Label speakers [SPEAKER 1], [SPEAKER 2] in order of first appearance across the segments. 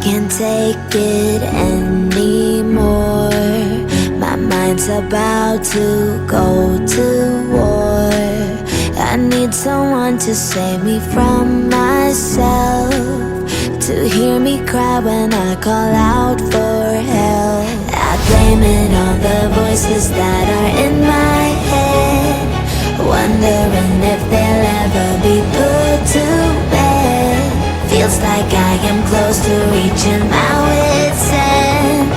[SPEAKER 1] can't take it anymore. My mind's about to go to war. I need someone to save me from myself, to hear me cry when I call out for help. I blame it on the voices that are in my head, wondering if they'll ever be put to bed. Feels like I am close to reaching my wit's end,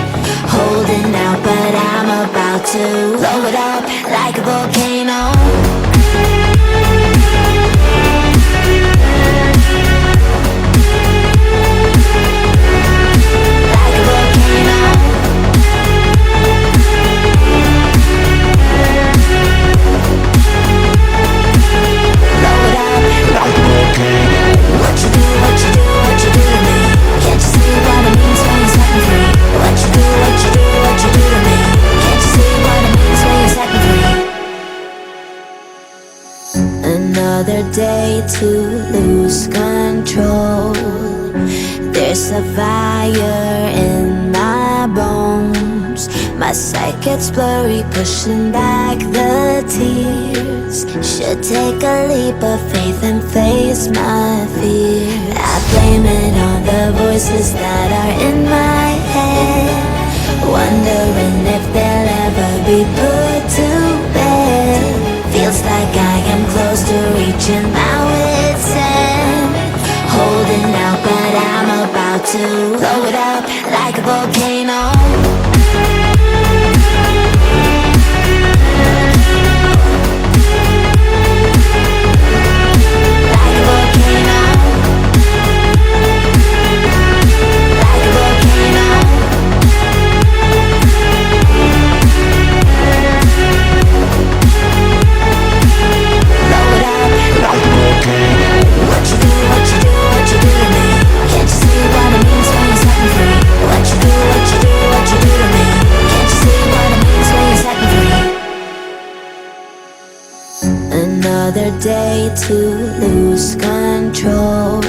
[SPEAKER 1] holding out but I'm about to blow it up like a volcano. Another day to lose control. There's a fire in my bones. My sight gets blurry, pushing back the tears. Should take a leap of faith and face my fear. I blame it on the voices that are in my head, wondering if they'll ever be put to bed. Feels like I am close to reaching my wit's end, holding out but I'm about to blow it up like a volcano. Another day to lose control.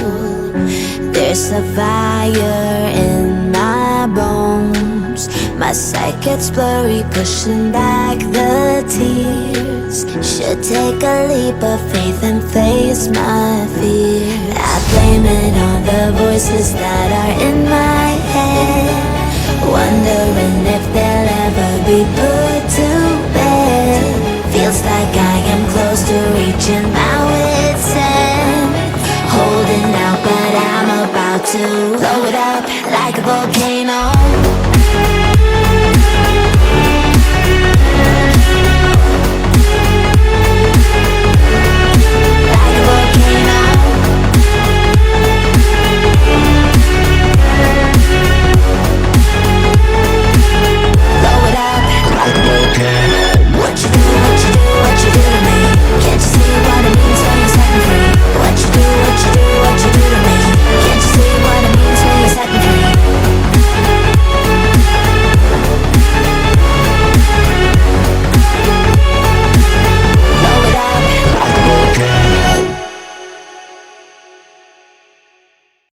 [SPEAKER 1] There's a fire in my bones. My sight gets blurry, pushing back the tears. Should take a leap of faith and face my fear. I blame it on the voices that are in my head, wondering if they'll ever be put to bed. Feels like I am close to reaching my wit's end, holding out but I'm about to blow it up like a volcano.